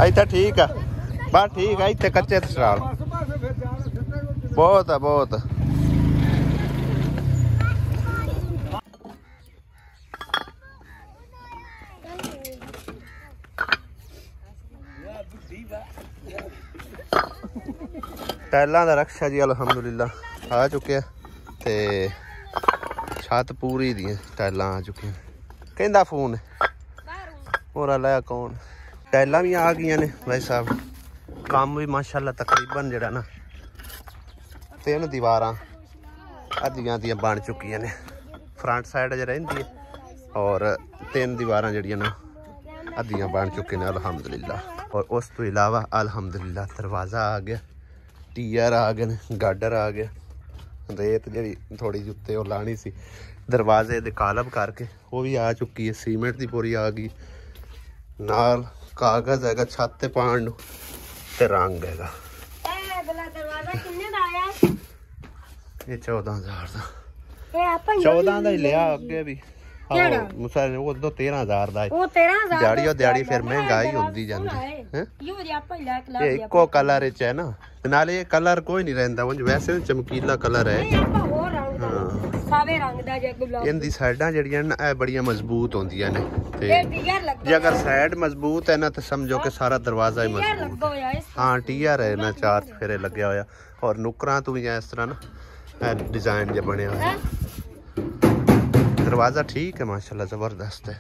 ਇੱਥੇ ਠੀਕ ਆ ਬਸ ਠੀਕ ਆ ਇੱਥੇ ਕੱਚੇ ਸਰਾਲ ਬਹੁਤ ਆ ਬਹੁਤ ਟਾਇਲਾਂ ਦਾ ਰਕਸ਼ਾ ਜੀ ਅਲਹਮਦੁਲਿਲਾ ਆ ਚੁੱਕਿਆ ਤੇ ਛੱਤ ਪੂਰੀ ਦੀਆਂ ਟਾਇਲਾਂ ਆ ਚੁੱਕੀਆਂ ਕਹਿੰਦਾ ਫੋਨ ਹੋਰਾ ਲਾਇਆ ਕੌਣ ਟਾਇਲਾਂ ਵੀ ਆ ਗਈਆਂ ਨੇ ਭਾਈ ਸਾਹਿਬ ਕੰਮ ਵੀ ਮਾਸ਼ਾਅੱਲਾ ਤਕਰੀਬਨ ਜਿਹੜਾ ਨਾ 3 ਦੀਵਾਰਾਂ ਅੱਧੀਆਂ ਦੀਆਂ ਬਣ ਚੁੱਕੀਆਂ ਨੇ ਫਰੰਟ ਸਾਈਡ ਅਜੇ ਰਹਿੰਦੀ ਹੈ ਔਰ 3 ਦੀਵਾਰਾਂ ਜਿਹੜੀਆਂ ਨਾ ਅੱਧੀਆਂ ਬਣ ਚੁੱਕੇ ਨੇ ਅਲਹਮਦੁਲਿਲਾ और उस तो इलावा अल्हम्दुलिल्लाह दरवाज़ा आ गया टीयर आ गए गाडर आ गया रेत जी थोड़ी जी उत्ते लानी सी दरवाजे दे कालब करके वो भी आ चुकी है सीमेंट की पूरी आ गई नाल कागज़ हैगा छत ते पाण नूं ते रंग हैगा ये 14,000 दा 14 दा ही लिया अगे भी उदो 13,000 दा दिहाड़ी फिर महंगाई होंदी जाती इको कलर च है ना नाले ये कलर कोई नहीं रहिंदा वैसे चमकीला कलर है इनदी साइडां जड़ियां ना ए बड़ियां मजबूत होंदियां ने ते जे अगर साइड मजबूत है ना तो समझो कि सारा दरवाजा ही मजबूत है हाँ टीयर है ना 4 फेरे लगे होया और नुकरां तो भी इस तरह ना डिजाइन जो बने हुए दरवाज़ा ठीक है माशाल्लाह जबरदस्त है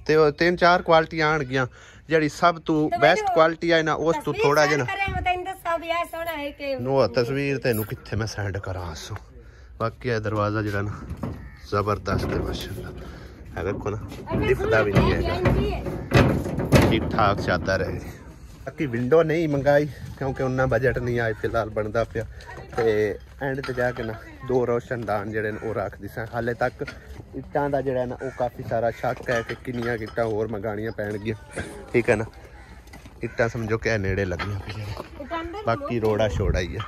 ते 3-4 क्वालिटियां आन गया जड़ी सब तू बेस्ट क्वालिटी है ना उस तू थोड़ा जिहा नो तस्वीर तेनू कित्थे मैं सेंड करा सो बाकी है दरवाज़ा जड़ा ना जबरदस्त है माशाल्लाह है देखो ना दिखदा भी नहीं है ठीक ठाक चादर है बाकी विंडो नहीं मंगाई क्योंकि उन्ना बजट नहीं आए फिलहाल बनता पिया ते एंड ते जाके ना 2 रोशनदान जड़े वो रख दी सा हाले तक इट्टां दा जड़ा ना वो काफ़ी सारा शक है कि किन्नियां इट्टां होर मंगाणियां पैणगियां ठीक है ना इट्टां समझो कि नेड़े लगियां पियां बाकी रोड़ा छोड़ा ही है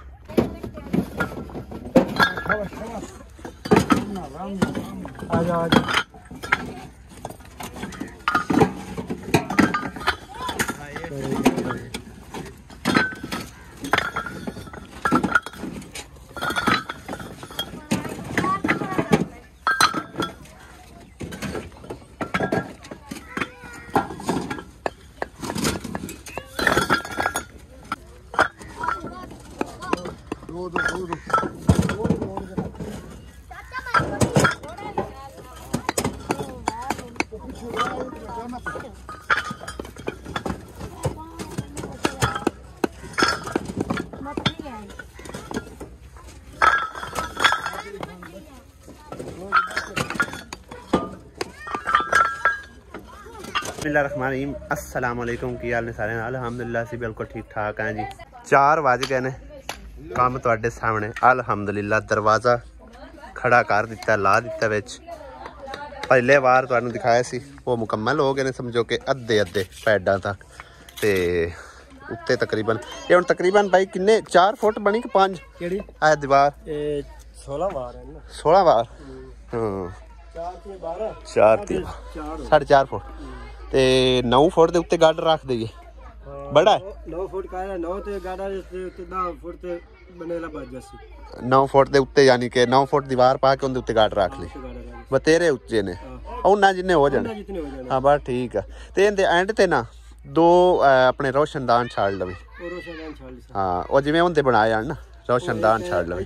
बिस्मिल्लाहिर्रहमानिर्रहीम अस्सलाम वालेकुम की हाल ने सारे अल्हम्दुलिल्लाह से बिल्कुल ठीक ठाक हैं जी 4 बज गए ने काम तुहाडे सामने अल्हम्दुलिल्लाह दरवाज़ा खड़ा कर दिता ला दिता विच पहले बार तुहानू दिखाया सी वो मुकम्मल हो गए ने समझो कि अद्धे पैडां तक ते उत्ते तकरीबन ये हुण तकरीबन भाई किन्ने 4 फुट बनी कि 5 केड़ी आ दीवार 16 बार है ना 16 बार हां 4 3 4.5 फुट ते 9 फुट दे उत्ते गाडर रख दईए बड़ा 9 फुट का 9 ते गाडर ते 10 फुट ते बनेला बच जासी 9 फुट दे उत्ते यानी कि 9 फुट दीवार पा के उनदे उत्ते गाडर रख ली बतेरे उच्चे ने उन्ना जिन्ने हो जाने हां बस ठीक है ते इनदे एंड ते ना 2 अपने रोशनदान छाड़ लवे हां ओ जिवें हुंदे बनाए हन ना रोशनदान छाड़ लवे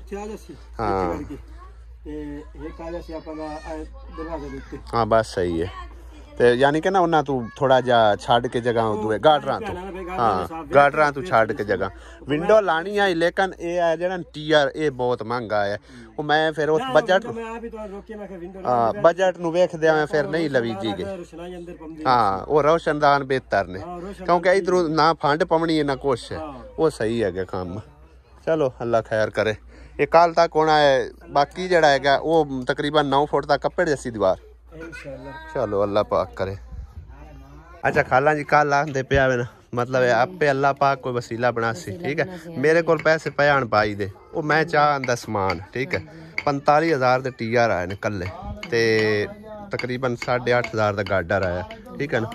हां ते एक आ जासी आपा दरवाजे दे उत्ते हां बस सही है ते यानी कि ना उन्ना तू थोड़ा जा छाड़ के जगह दुए गाडरां तो हाँ गाडरां तू छाड़ के जगह विंडो लानी है लेकिन ये है जेड़ा टीयर ये बहुत महंगा है वो मैं फिर उस बजट हाँ बजट नू वेखदे मैं फिर नहीं लवी जी गई हाँ वो रोशनदान बेहतर ने क्योंकि इधरों ना फंड पवनी है ना कुछ है वो सही है काम चलो अल्लाह खैर करे ये कल तक होना है बाकी जड़ा है वो तकरीबन 9 फुट तक कपड़े जैसी दीवार चलो अल्लाह पाक करे अच्छा खाला जी कल आंदे पे आवे ना मतलब आपे अल्लाह पाक कोई वसीला बना सी ठीक है मेरे को पैसे पे आन पाई दे वो मैं चाह आंदा समान ठीक है 45,000 दे टीआर आए ने कल्ले ते तकरीबन 8,500 दा गाडर आया ठीक है ना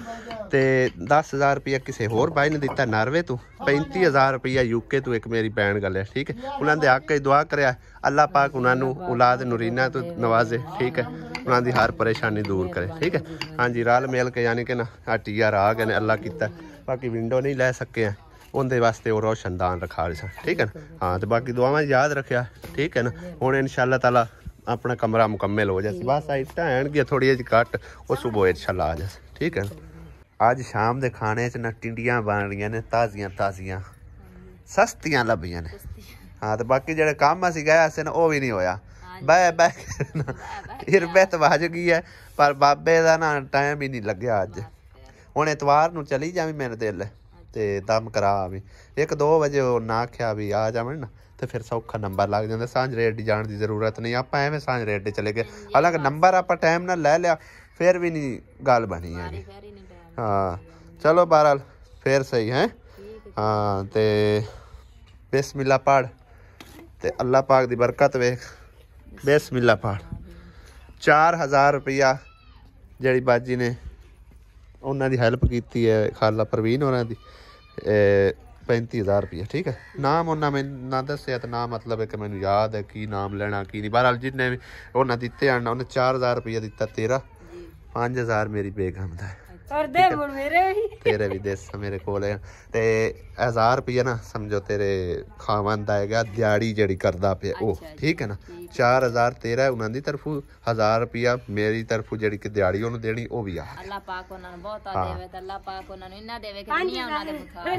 ਤੇ 10,000 ਰੁਪਇਆ ਕਿਸੇ ਹੋਰ ਬਾਈ ਨੇ ਦਿੱਤਾ ਨਾਰਵੇ ਤੋਂ, 35,000 ਰੁਪਇਆ ਯੂਕੇ ਤੋਂ ਇੱਕ ਮੇਰੀ ਭੈਣ ਗੱਲ, ਠੀਕ ਹੈ। ਉਹਨਾਂ ਦੇ ਹੱਕ 'ਚ ਦੁਆ ਕਰਿਆ ਅੱਲਾਹ ਪਾਕ ਉਹਨਾਂ ਨੂੰ ਔਲਾਦ ਨੂਰੀਨਾ ਤੋਂ ਨਵਾਜ਼ੇ, ਠੀਕ ਹੈ, ਉਹਨਾਂ ਦੀ ਹਰ ਪਰੇਸ਼ਾਨੀ ਦੂਰ ਕਰੇ, ਠੀਕ ਹੈ। ਹਾਂਜੀ ਰਲ ਮਿਲ ਕੇ ਯਾਨੀ ਕਿ ਨਾ TR ਆ ਗਏ ਨੇ, ਅੱਲਾਹ ਕੀਤਾ। ਬਾਕੀ ਵਿੰਡੋ ਨਹੀਂ ਲੈ ਸਕੇ ਆ, ਉਹਦੇ ਵਾਸਤੇ ਉਹ ਰੋਸ਼ਨਦਾਨ ਰਖਾ ਰਹੇ ਸਨ, ਠੀਕ ਹੈ ਨਾ। ਹਾਂ ਤੇ ਬਾਕੀ ਦੁਆਵਾਂ ਯਾਦ ਰੱਖਿਆ, ਠੀਕ ਹੈ ਨਾ। ਹੁਣ इंशाअल्लाह ताला अपना कमरा मुकम्मल हो जाए, बस इट्टां हैनगियां थोड़ी जी घट, वो सुबह इंशाअल्लाह आ जाए, ठीक है। अज शाम के खाने च ना टिंडियां बन रही ने, ताज़ियां ताज़ियां सस्तियां लभियां ने। हाँ तो बाकी जेह्ड़े कम्म असीं गए असें ना वो भी नहीं होया, बह बह हिरबत वज गई है, पर बाबे का ना टाइम ही नहीं लग्या। अज हुण इतवार नूं चली जावीं मेरे दिल ते दम करा भी 1-2 बजे ना आख्या भी आ जावे ना तो फिर सौखा नंबर लग जाता। सांझ रेट जाने की जरूरत नहीं, आप एवं सांझ रेट चले गए, हालांकि नंबर आप टाइम ना ले लिया फिर भी नहीं गल बनी है। हाँ चलो बहरहाल फिर सही है। हाँ तो बिस्मिल्लाह पढ़ ते अल्लाह पाक दी बरकत वेख, बिस्मिल्लाह पढ़। 4,000 रुपया जी बाजी ने उन्होंने हैल्प की है, खाला प्रवीण होना दी 35,000 रुपया, ठीक है। नाम उन्हें मैंने ना दसिया तो ना मतलब है कि मैंने याद है की नाम लेना की नहीं। बहरहाल जिन्हें भी उन्हें दिते आना, उन्हें 4,000 रुपया दिता, तेरा 5,000 मेरी बेगम का है, तेरे भी देस मेरे को 1,000 रुपया ना समझो तेरे खावन का है, दिहाड़ी जी करता पे वो, ठीक है ना। 4,000 तेरा उन्होंने तरफों, 1,000 रुपया मेरी तरफों जी कि दिहाड़ी उन्होंने देनी वो भी आ।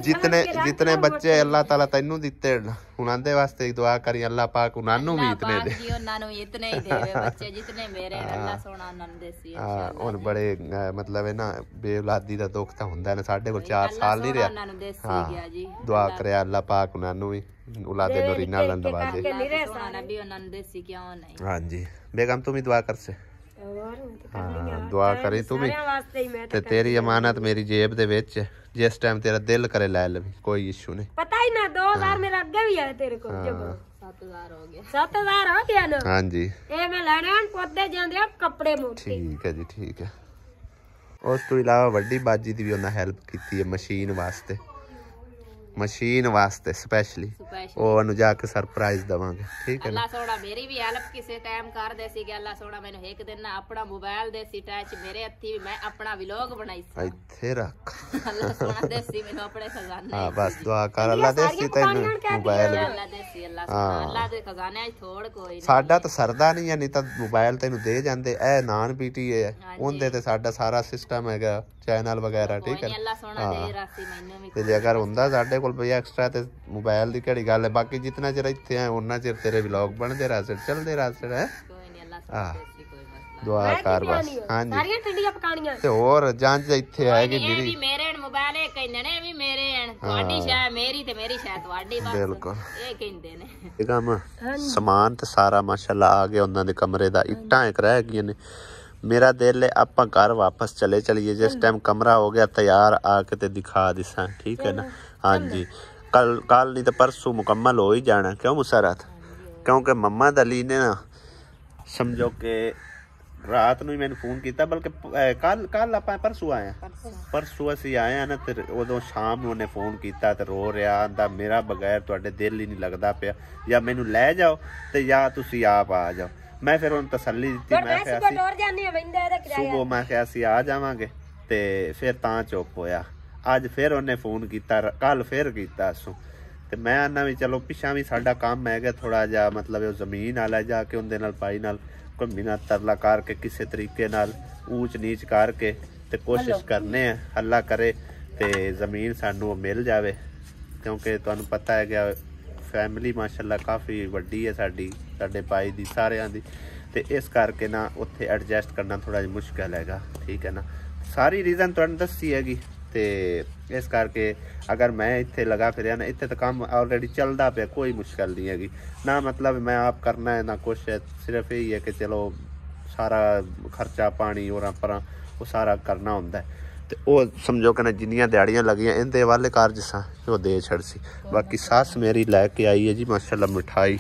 जितने बच्चे अल्लाह ताला तैनू दिते उन्होंने वास्ते दुआ करी अल्लाह पाक उन्होंने भी इतने दे। हुण बड़े मतलब है ना बेऔलादी का दुख तो हुंदा है ना, साढ़े कोल 4 साल नहीं रहा। हाँ दुआ करे अल्लाह पाक उन्होंने भी औलादे नूरीना नवाजे। हाँ जी बेगम तुम ही दुआ कर से। हाँ दुआ करी तू भी ते तेरी अमानत मेरी जेब दे विच, जिस टाइम तेरा दिल करे ले लवी, कोई इशू नहीं। पता ही ना 2,000 मेरा अगे भी है तेरे को, 7,000 हो गया, 7,000 हो गया ना। हाँ जी ये मैं लेने पोते जांदे कपड़े मोटे, ठीक है जी ठीक है। उस तो इलावा वड्डी बाजी दी भी उन्हें हेल्प की है मशीन वास्ते, मशीन वास्ते स्पेशली वो जाके सरप्राइज देवांगे, ठीक है। अल्लाह सोना मेरी भी हेल्प किसी टाइम कर दे सी कि अल्लाह सोना मैंने एक दिन ना अपना मोबाइल दे सी टच मेरे हत्थी मैं अपना व्लॉग बनाई सी इथे रख। अल्लाह सोना दे सी मैंने अपने खजाने। हां बस दुआ कर अल्लाह दे सी तैनू मोबाइल, अल्लाह दे सी अल्लाह सोना अल्लाह दे खजाने च थोड़ कोई नहीं। साडा तो सरदा नहीं है, नहीं तो मोबाइल तैनू दे जांदे। ए नान पीटी है उनदे ते साडा सारा सिस्टम हैगा चैनल वगैरह, ठीक है। अल्लाह सोना दे रासी मैनू भी ते अगर हुंदा साडे कोल एक्स्ट्रा ते मोबाइल दी केड़ी गल है। बाकी जितना चिर इत्थे है उन्ना चिर तेरे व्लॉग बनदे रह चलदे रह है। दुआ कर बस। हां जी सारियां ठंडियां पकाणियां ते और जांच इत्थे आएगी मेरी भी मेरे मोबाइल ए कहंदे भी मेरे हैं, ਤੁਹਾਡੀ ਸ਼ਾਇ ਮੇਰੀ ਤੇ ਮੇਰੀ ਸ਼ਾਇ ਤੁਹਾਡੀ, बस ਬਿਲकुल ਇਹ ਕਹਿੰਦੇ ਨੇ। ਇਹ ਕੰਮ ਸਮਾਨ ਤੇ ਸਾਰਾ ਮਾਸ਼ਾਅੱਲਾ ਆ ਗਿਆ ਉਹਨਾਂ ਦੇ ਕਮਰੇ ਦਾ, ਇੱਟਾਂ ਇੱਕ ਰਹਿ ਗਈਆਂ ਨੇ। मेरा दिल है आप घर वापस चले चलिए, जिस टाइम कमरा हो गया तैयार आके ते दिखा दिसा, ठीक है ना। हाँ जी कल नहीं तो परसों मुकम्मल हो ही जाना, क्यों मुसरत, क्योंकि मम्मा दली ने ना समझो कि रात ਨੂੰ मैंने फोन किया, बल्कि कल आप परसों आए परसों असी आए हैं ना, तो उदों शाम ਨੂੰ ਉਹਨੇ फोन किया तो रो रहा आंदा मेरा बगैर ਤੁਹਾਡੇ दिल ही नहीं लगता पिया, या मैनू लै जाओ तो या तुसी आप आ जाओ। मैं फिर उन्हें तसल्ली दी, मैं सुबह मैं क्या आ जावांगे ते फिर तां चुप होया। अज फिर उन्हें फोन किया, कल फिर किया असों ते मैं आना भी चलो पिछा भी साडा काम है थोड़ा जा मतलब जमीन वाला जाके उनदे नाल भाई नाल घूमना तरला करके किसी तरीके नाल ऊंच नीच करके ते कोशिश करने हैं अल्लाह करे ते जमीन सानू मिल जावे, क्योंकि तुहानू पता है कि फैमिली माशाअल्लाह काफ़ी वड्डी है साडी, साडे भाई दी सारियां दी, ते इस करके ना उत्थे एडजस्ट करना थोड़ा जिहा मुश्किल हैगा, ठीक है ना। सारी रीज़न तुहानू दसी हैगी ते इस करके अगर मैं इत्थे लगा फिर ना इत्थे तो काम ऑलरेडी चलता पे, कोई मुश्किल नहीं हैगी ना, मतलब मैं आप करना है ना कुछ है, सिर्फ यही है कि चलो सारा खर्चा पानी और पर वो सारा करना होंदा है। ते वो समझो कि जिन्नियां दिहाड़ियां लगियां इनदे वाले कारज सा वो दे छड़ सी। बाकी सस मेरी लैके आई है जी माशाल्लाह मिठाई,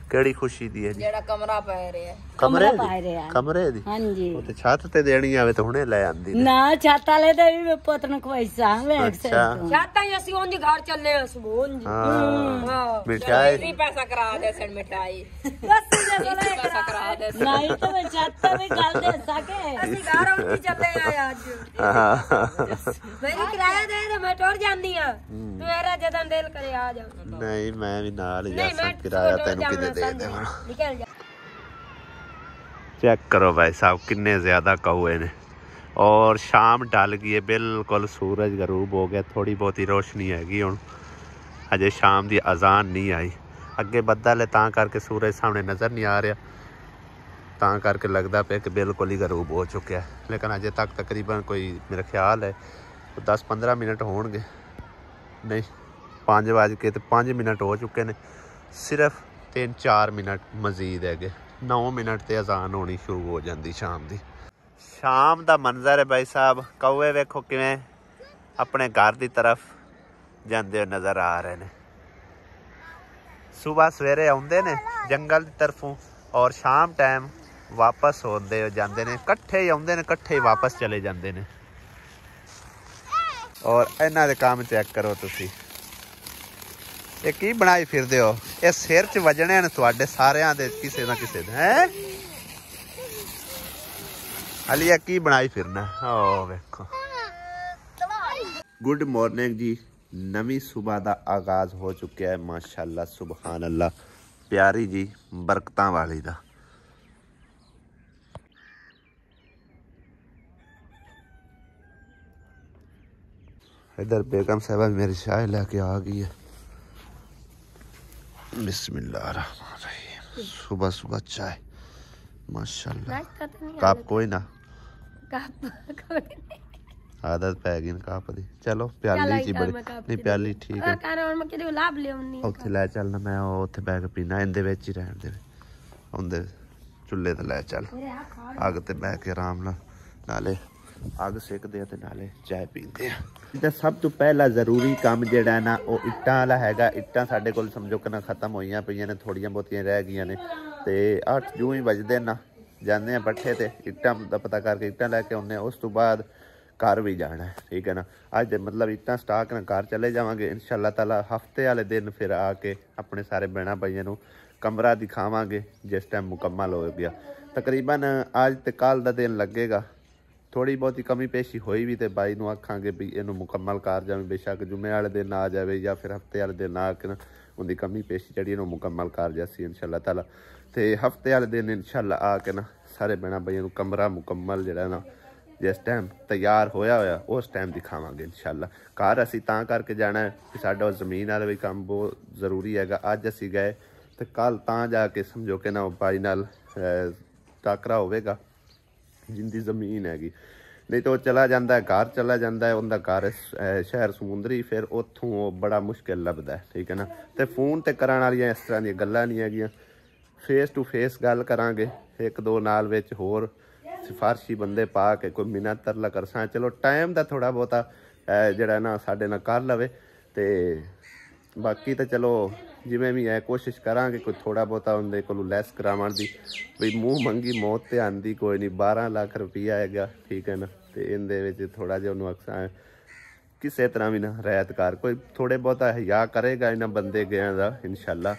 ਕਿਹੜੀ ਖੁਸ਼ੀ ਦੀ ਹੈ ਜੀ? ਜਿਹੜਾ ਕਮਰਾ ਪੈ ਰਿਹਾ ਕਮਰੇ ਦੀ ਹਾਂਜੀ ਉਹ ਤੇ ਛੱਤ ਤੇ ਦੇਣੀ ਆਵੇ ਤਾਂ ਹੁਣੇ ਲੈ ਆਂਦੀ ਨਾ ਛੱਤ ਵਾਲੇ ਦੇ ਵੀ ਪੁੱਤ ਨੂੰ ਖਵਾਈਸਾਂ ਵੇਖ ਛਾਤਾਂ ਹੀ ਅਸੀਂ ਉਂਝ ਘਰ ਚੱਲੇ ਆ ਸਬੂਨ ਜੀ ਹਾਂ ਮਿਠਾਈ ਨਹੀਂ ਪੈਸਾ ਕਰਾ ਦੇ ਸਣ ਮਿਠਾਈ ਪੈਸਾ ਕਰਾ ਦੇ ਨਹੀਂ ਤਾਂ ਮੈਂ ਛੱਤ ਵੀ ਗੱਲ ਦੇ ਸਕੇ ਅਸੀਂ ਘਰ ਉਂਝ ਚੱਲੇ ਆ ਅੱਜ ਮੇਰੀ ਕਿਰਾਇਆ ਦੇ ਮੈਂ ਟੁਰ ਜਾਂਦੀ ਆ ਮੇਰਾ ਜਦੋਂ ਦਿਲ ਕਰੇ ਆ ਜਾ ਨਹੀਂ ਮੈਂ ਵੀ ਨਾਲ ਹੀ ਜਾ ਸਕਦਾ ਕਿਰਾਇਆ ਤੈਨੂੰ ਕਿਤੇ ਦੇ ਦੇਵਾਂ ਨਿਕਲ ਜਾ चेक करो भाई साहब कितने ज़्यादा कौए ने और शाम ढल गई है बिल्कुल सूरज गरूब हो गया थोड़ी बहुत ही रोशनी हैगी हुण अजे शाम की अजान नहीं आई अगे बदल है तां करके सूरज सामने नज़र नहीं आ रहा तां करके लगता पे कि बिल्कुल ही गरूब हो चुका है लेकिन अजे तक तकरीबन कोई मेरा ख्याल है 10-15 मिनट होणगे नहीं 5:05 मिनट हो चुके ने सिर्फ 3-4 मिनट मजीद है 9 मिनट ਤੇ ਅਜ਼ਾਨ ਹੋਣੀ ਸ਼ੁਰੂ ਹੋ ਜਾਂਦੀ ਸ਼ਾਮ ਦੀ ਸ਼ਾਮ ਦਾ ਮੰਜ਼ਰ ਹੈ ਭਾਈ ਸਾਹਿਬ ਕੌਵੇ ਵੇਖੋ ਕਿਵੇਂ ਆਪਣੇ ਘਰ ਦੀ ਤਰਫ ਜਾਂਦੇ ਹੋਏ ਨਜ਼ਰ ਆ ਰਹੇ ਨੇ ਸਵੇਰ ਸਵੇਰੇ ਆਉਂਦੇ ਨੇ ਜੰਗਲ ਦੀ ਤਰਫੋਂ ਔਰ ਸ਼ਾਮ ਟਾਈਮ ਵਾਪਸ ਹੁੰਦੇ ਹੋ ਜਾਂਦੇ ਨੇ ਇਕੱਠੇ ਹੀ ਆਉਂਦੇ ਨੇ ਇਕੱਠੇ ਹੀ ਵਾਪਸ ਚਲੇ ਜਾਂਦੇ ਨੇ ਔਰ ਇਹਨਾਂ ਦੇ ਕੰਮ ਚੈੱਕ ਕਰੋ ਤੁਸੀਂ ਇਹ ਕੀ ਬਣਾਈ ਫਿਰਦੇ ਹੋ ਇਹ ਸਿਰ 'ਚ ਵੱਜਣੇ ਨੇ ਤੁਹਾਡੇ ਸਾਰਿਆਂ ਦੇ ਕਿਸੇ ਨਾ ਕਿਸੇ ਦੇ ਹੈ ਹਲੀ ਇਹ ਕੀ ਬਣਾਈ ਫਿਰਨਾ ਓ ਵੇਖੋ ਗੁੱਡ ਮਾਰਨਿੰਗ ਜੀ ਨਵੀਂ ਸਵੇਰ ਦਾ ਆਗਾਜ਼ ਹੋ ਚੁੱਕਿਆ ਹੈ ਮਾਸ਼ਾਅੱਲਾ ਸੁਭਾਨ ਅੱਲਾ ਪਿਆਰੀ ਜੀ ਬਰਕਤਾਂ ਵਾਲੀ ਦਾ इधर बेगम साहबा मेरी चाय लेके आ गई है बिस्मिल्लाह सुबह सुबह चाय माशाल्लाह कप कोई ना आदत पै गई कप दी चलो प्याली जी बड़ी नहीं प्याली ठीक है उत्थे लै चलना मैं उत्थे बैग पीना इंदे विच ही रहन दे उंदे चुल्ले ते लै चल अग ते बैठ के आराम नाले अग सेकते हैं नाले चाय पीते हैं सब तो पहला जरूरी काम जिहड़ा है ना वो इट्टां वाला हैगा इट्टां साडे कोल समझो कि ना खत्म होईयां पईयां ने थोड़ियां बहुतियां रह गईयां ने ते 8 जूं ही बजदे ना जाने हैं पट्ठे ते इट्टां दा पता करके इट्टां लैके आउने उस तो बाद घर भी जाना है ठीक है ना अज मतलब इट्टां स्टाक ना घर चले जावांगे इंशाअल्लाह ताला हफ्ते वाले दिन फिर आके अपने सारे बहना भाइयों नूं कमरा दिखावांगे जिस टाइम मुकम्मल हो गया तकरीबन अज ते कल दा दिन लगेगा थोड़ी बहुत कमी पेशी हुई भी तो बाई नूं आखांगे भी इनू मुकम्मल कर जावे बेशक जुमे वाले दिन आ जाए या फिर हफ्ते वाले दिन आके ना उनकी कमी पेशी जी मुकम्मल कर जासी इंशाअल्लाह ताला तो हफ्ते वाले दिन इंशाअल्लाह आके ना सारे बहना भाइयों नूं कमरा मुकम्मल जिहड़ा ना जिस टाइम तैयार होया होया उस टाइम दिखावांगे इंशाअल्लाह घर असीं तां करके जाना है कि साडा जमीन वाला भी काम बहुत जरूरी हैगा अज असीं गए तो कल तां जाके समझो कि ना बाई नाल टाकरा होवेगा जिंदी जमीन हैगी नहीं तो चला जाता है घर चला जाता है उनका घर शहर समुंदरी फिर उतों बड़ा मुश्किल लभदा है ठीक है ना तो फोन ते कराने वाली इस तरह दी गल्लां नहीं हैगियां फेस टू फेस गल करांगे एक दो नाल विच होर सिफारशी बंदे पा के कोई मिन्नत तरला करसां चलो टाइम दा थोड़ा बहुता जिहड़ा ना साडे नाल कर लवे ते बाकी तो चलो जिमें भी है कोशिश करांगे कोई थोड़ा बहुता उनके को लैस करावन दी भी मूँह मंगी मौत तो आंदी कोई नहीं 12 लाख रुपया हैगा ठीक है ना तो इनके थोड़ा जिहा उन्होंने अक्सर किसी तरह भी ना रियायत कर कोई थोड़े बहुता हया करेगा इन्होंने बंदे गया का इंशाअल्लाह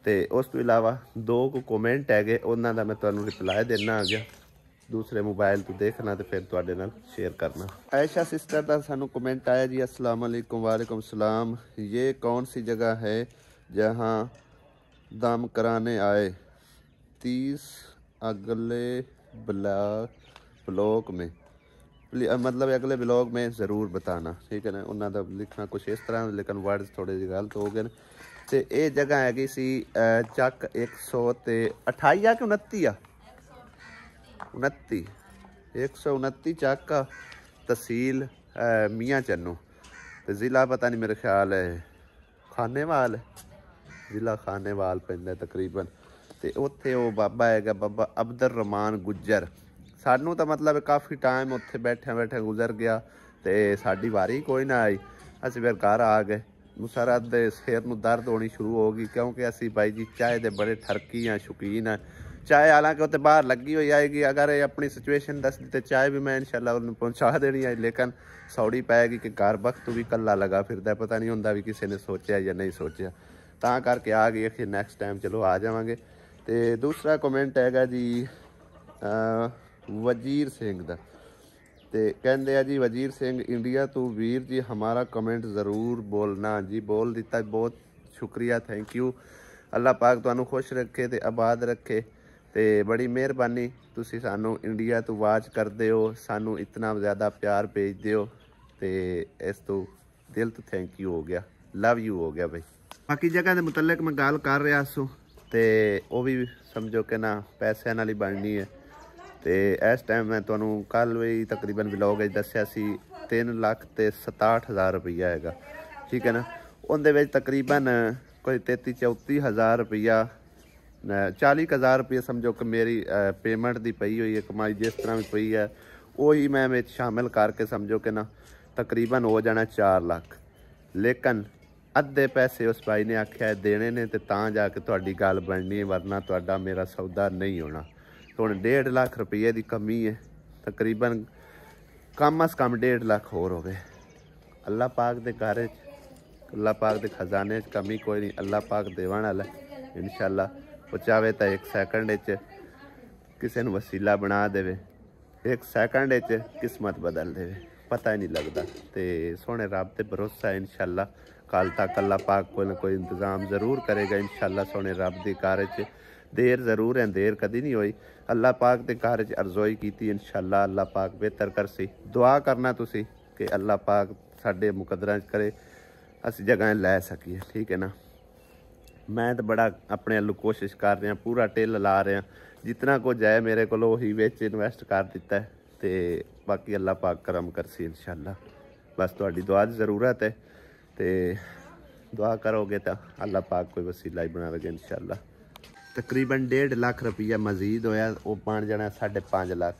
तो उस तो इलावा 2 कमेंट है उन्होंने मैं तुम्हें रिप्लाई देना आ गया दूसरे मोबाइल तो देखना तो फिर तुहाडे नाल शेयर करना आयशा सिस्टर का सानू कमेंट आया जी अस्सलाम वालेकुम वालेकुम सलाम ये कौन सी जगह है जहाँ दम कराने आए 30 अगले ब्लॉक में मतलब अगले ब्लॉग में ज़रूर बताना ठीक है ना उन्होंने लिखना कुछ इस तरह लेकिन वर्ड्स थोड़े जी गलत हो गए तो ये जगह हैगी सी चक 128 कि 29 129 चक तहसील मियाँ चन्नू तो ज़िला पता नहीं मेरे ख्याल है खानेवाल ज़िला खानेवाल पैंदा तकरीबन तो उत्थे वो बाबा है बाबा अब्दुल रहमान गुज्जर सानू तो मतलब काफ़ी टाइम उत्थे बैठे बैठे गुजर गया तो साड़ी वारी कोई ना आई असीं फिर घर आ गए ਮੁਸਰਤ ਦੇ ਸਿਰ ਨੂੰ ਦਰਦ ਹੋਣੀ ਸ਼ੁਰੂ ਹੋ ਗਈ, ਕਿਉਂਕਿ ਅਸੀਂ ਬਾਈ ਜੀ ਚਾਹ ਦੇ ਬੜੇ ਠਰਕੀ ਆ, ਸ਼ੌਕੀਨ ਆ ਚਾਹ। ਹਾਲਾਂਕਿ ਉੱਤੇ ਬਾਹਰ ਲੱਗੀ ਹੋਈ ਆਏਗੀ, ਅਗਰ ਇਹ ਆਪਣੀ ਸਿਚੁਏਸ਼ਨ ਦੱਸਦੀ ਤੇ ਚਾਹ ਵੀ ਮੈਂ ਇਨਸ਼ਾਅੱਲਾ ਉਹਨੂੰ ਪਹੁੰਚਾ ਦੇਣੀ ਹੈ। ਲੇਕਿਨ ਸੌੜੀ ਪੈਗੀ ਕਿ ਘਰ ਵਕਤ ਵੀ ਕੱਲਾ ਲਗਾ ਫਿਰਦਾ, ਪਤਾ ਨਹੀਂ ਹੁੰਦਾ ਵੀ ਕਿਸੇ ਨੇ ਸੋਚਿਆ ਜਾਂ ਨਹੀਂ ਸੋਚਿਆ, ਤਾਂ ਕਰਕੇ ਆ ਗਈ ਕਿ ਨੈਕਸਟ ਟਾਈਮ ਚਲੋ ਆ ਜਾਵਾਂਗੇ। ਤੇ ਦੂਸਰਾ ਕਮੈਂਟ ਹੈਗਾ ਜੀ ਵਜੀਰ ਸਿੰਘ ਦਾ, ਤੇ ਕਹਿੰਦੇ ਆ ਜੀ ਵਜੀਰ ਸਿੰਘ ਇੰਡੀਆ ਤੋਂ, ਵੀਰ ਜੀ ਹਮਾਰਾ ਕਮੈਂਟ ਜ਼ਰੂਰ ਬੋਲਣਾ। ਜੀ ਬੋਲ ਦਿੱਤਾ, ਬਹੁਤ ਸ਼ੁਕਰੀਆ, ਥੈਂਕ ਯੂ। ਅੱਲਾਹ ਪਾਕ ਤੁਹਾਨੂੰ ਖੁਸ਼ ਰੱਖੇ ਤੇ ਆਬਾਦ ਰੱਖੇ, ਤੇ ਬੜੀ ਮਿਹਰਬਾਨੀ ਤੁਸੀਂ ਸਾਨੂੰ ਇੰਡੀਆ ਤੋਂ ਵਾਚ ਕਰਦੇ ਹੋ, ਸਾਨੂੰ ਇਤਨਾ ਜ਼ਿਆਦਾ ਪਿਆਰ ਭੇਜਦੇ ਹੋ, ਤੇ ਇਸ ਤੋਂ ਦਿਲ ਤੋਂ ਥੈਂਕ ਯੂ ਹੋ ਗਿਆ, ਲਵ ਯੂ ਹੋ ਗਿਆ ਬਈ। ਬਾਕੀ ਜਗ੍ਹਾ ਦੇ ਮੁਤਲਕ ਮੈਂ ਗੱਲ ਕਰ ਰਿਹਾ ਸੂ, ਤੇ ਉਹ ਵੀ ਸਮਝੋ ਕਿ ਨਾ ਪੈਸਿਆਂ ਨਾਲ ਹੀ ਬਣਨੀ ਹੈ। ਤੇ ਇਸ ਟਾਈਮ ਮੈਂ ਤੁਹਾਨੂੰ ਕੱਲ ਵੀ ਤਕਰੀਬਨ ਵਲੌਗ ਵਿੱਚ ਦੱਸਿਆ ਸੀ 3,67,000 ਰੁਪਈਆ ਹੈਗਾ, ਠੀਕ ਹੈ ਨਾ। ਉਹਦੇ ਵਿੱਚ ਤਕਰੀਬਨ ਕੋਈ 33-34 ਹਜ਼ਾਰ ਰੁਪਈਆ, 40,000 ਰੁਪਈਆ ਸਮਝੋ ਕਿ ਮੇਰੀ ਪੇਮੈਂਟ ਦੀ ਪਈ ਹੋਈ ਹੈ, ਕਮਾਈ ਜਿਸ ਤਰ੍ਹਾਂ ਵੀ ਪਈ ਹੈ ਉਹੀ ਮੈਂ ਵਿੱਚ ਸ਼ਾਮਿਲ ਕਰਕੇ ਸਮਝੋ ਕਿ ਨਾ ਤਕਰੀਬਨ ਹੋ ਜਾਣਾ 4 ਲੱਖ। ਲੇਕਿਨ ਅੱਧੇ ਪੈਸੇ ਉਸ ਭਾਈ ਨੇ ਆਖਿਆ ਦੇਣੇ ਨੇ, ਤੇ ਤਾਂ ਜਾ ਕੇ ਤੁਹਾਡੀ ਗੱਲ ਬਣਨੀ ਹੈ, ਵਰਨਾ ਤੁਹਾਡਾ ਮੇਰਾ ਸੌਦਾ ਨਹੀਂ ਹੋਣਾ। ਹੁਣ 1.5 ਲੱਖ ਰੁਪਈਏ ਦੀ ਕਮੀ ਹੈ, ਤਕਰੀਬਨ ਕਮ ਅਸ ਕਮ 1.5 ਲੱਖ ਹੋਰ ਹੋ ਗਏ। ਅੱਲਾਹ ਪਾਕ ਦੇ ਘਰ 'ਚ, ਅੱਲਾਹ ਪਾਕ ਦੇ ਖਜ਼ਾਨੇ 'ਚ ਕਮੀ ਕੋਈ ਨਹੀਂ, ਅੱਲਾਹ ਪਾਕ ਦੇਵਣ ਵਾਲਾ ਇਨਸ਼ਾਅੱਲਾ। ਉਹ ਚਾਹੇ ਤਾਂ 1 ਸੈਕਿੰਡ 'ਚ ਕਿਸੇ ਨੂੰ ਵਸੀਲਾ ਬਣਾ ਦੇਵੇ, 1 ਸੈਕਿੰਡ 'ਚ ਕਿਸਮਤ ਬਦਲ ਦੇਵੇ, ਪਤਾ ਹੀ ਨਹੀਂ ਲੱਗਦਾ। ਤੇ ਸੋਹਣੇ ਰੱਬ ਤੇ ਭਰੋਸਾ ਹੈ ਇਨਸ਼ਾਅੱਲਾ, ਕੱਲ तक अल्लाह पाक कोई ना कोई इंतज़ाम ज़रूर करेगा इंशाअल्लाह। सोने रब के घर च देर ज़रूर है, देर कदी नहीं हुई। अल्लाह पाक के घर च अर्ज़ोई की इंशाअल्लाह अल्लाह पाक बेहतर करसी। दुआ करना तुसी कि अल्लाह पाक साडे मुकदरां च करे, अस जगह लै सकीए, ठीक है ना। मैं तो बड़ा अपने अल्लू कोशिश कर रहा, पूरा टिल ला रहा, जितना कुछ है मेरे को ही विच इन्वेस्ट कर दिता है, तो बाकी अल्लाह पाक करम करसी इंशाअल्लाह। बस तुहाडी दुआ की ज़रूरत है, तो दुआ करोगे तो अल्लाह पाक कोई वसीला ही बना लगे इंशाअल्लाह। तकरीबन 1.5 लाख रुपया मजीद होया, वो बन जाना 5.5 लाख,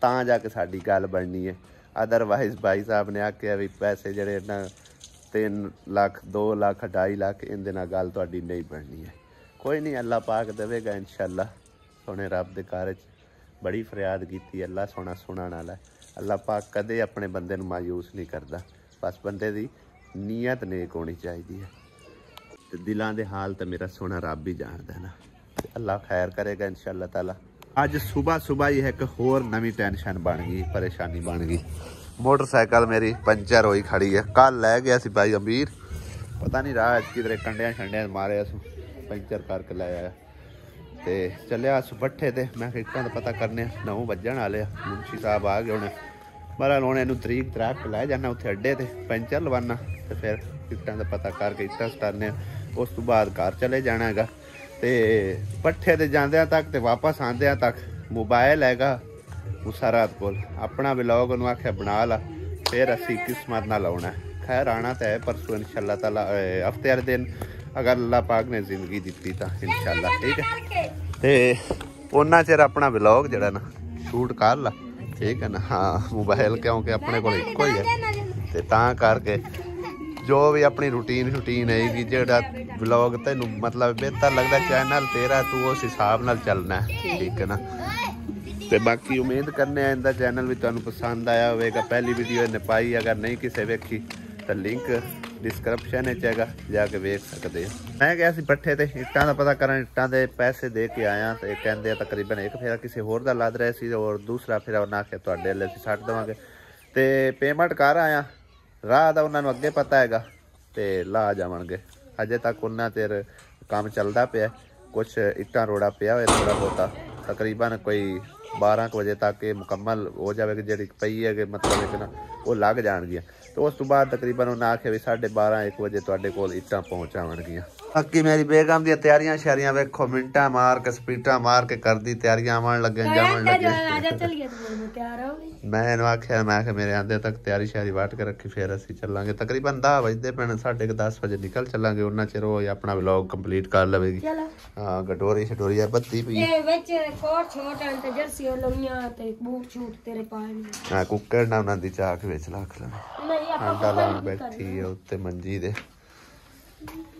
तां जाके साडी गल बननी है। अदरवाइज भाई साहब ने आख्या भी पैसे जड़े ना 3 लाख 2 लाख 2.5 लाख इनदे नाल गल तुहाडी नहीं बननी है। कोई नहीं, अल्लाह पाक देवेगा इंशाअल्लाह। सोने रब दे घर च बड़ी फरियाद की, अल्लाह सोना सुनने वाला है। अल्लाह पाक कदे अपने बंदे नूं मायूस नहीं करता, बस बंदे दी नीयत नेक होनी चाहिए है। तो दिलों के हाल तो मेरा सोना रब ही जानता है ना, अल्लाह खैर करेगा इंशाअल्लाह ताला। अज सुबह सुबह ही एक होर नवी टेंशन बन गई, परेशानी बन गई। मोटरसाइकिल मेरी पंचर हुई खड़ी है, कल लै गया सी भाई अमीर, पता नहीं राह किधरे कंडिया शंडिया मारे, पंचर करके लै आया। तो चलिया अस भट्ठे ते, मैं इट्टां दा पता करने 9 बजन वाले, मुंशी साहब आ गए होने। बहरहाल हुण इहनूं तरीक तराक लै जाना उत्थे अड्डे ते, पंचर लवाना तो फिर इट्टां दा पता करके इट्टां सटाने, उस तो बाद घर चले जाना हैगा। तो भट्ठे ते जांदियां तक ते वापस आंदियां तक मोबाइल हैगा मुसरत कोल, अपना व्लॉग उन्होंने आख्या बना ला, फिर असी किस्मत नाल आउणा है। खैर आना तो है परसों इंशाअल्लाह ताला, हफ्ते वाले दिन अगर अल्लाह पाक ने जिंदगी दी तो इंशाअल्लाह, ठीक है। तो उन्ना चिर अपना व्लॉग जड़ा ना शूट कर ला, ठीक है ना। हाँ मोबाइल क्योंकि अपने को इको ही है, तो तां करके जो भी अपनी रूटीन शूटीन है जोड़ा व्लॉग तेन मतलब बेहतर लगता चैनल तेरा, तू उस हिसाब नाल चलना है, ठीक है ना। तो बाकी उम्मीद करने इनका चैनल भी तुहानू पसंद आया होगा। पहली वीडियो इन्हें पाई, अगर नहीं किसी वेखी तो लिंक डिस्क्रिप्शन है, जाके वेख सकते हो। मैं गया सी भट्ठे ते इट्टां दा पता करन, इट्टां दे पैसे दे के आया, तो कहते तकरीबन एक फेरा किसी होर दा लद रहे सी, और दूसरा फेरा उन्हें आख्या तुहाडे ले सट देवांगे। तो पेमेंट कर आया, राह दा उन्होंने अगे पता हैगा, तो ला जावणगे। अजे तक उन्ना चिर काम चलता पिया, कुछ इट्टां रोड़ा पिया होया थोड़ा बहुता, तकरीबन कोई 12 बजे तक ये मुकम्मल हो जाएगी जी पई है कि मतलब कि ना वो लग जाएगियाँ। तो उस तो बाद तकरीबन उन्हें आख्या भी 12:30-1 बजे तुहाडे कोल इट्टां पहुँच आवणगियां। बाकी मेरी बेगम दी तैयारियां शैरियां वेखो, मिंटा मार के स्पीटा मार के कर दी तैयारियां, आवन लगे जावन लगे। मैं आख्या मेरे आंदे तक तैयारी शैरी वट के रखी, फिर असीं चलांगे। तकरीबन 10 बजते पैण, 10:30 बजे निकल चलांगे। उन्ना चिर वो अपना व्लॉग कंप्लीट कर लवेगी। हाँ गटोरी शटोरी है बत्ती पी, हाँ कुकर ना उन्हां दी चाक विच रख लेना। अंडा लाउण बैठी है उत्ते मंजी दे, हाँ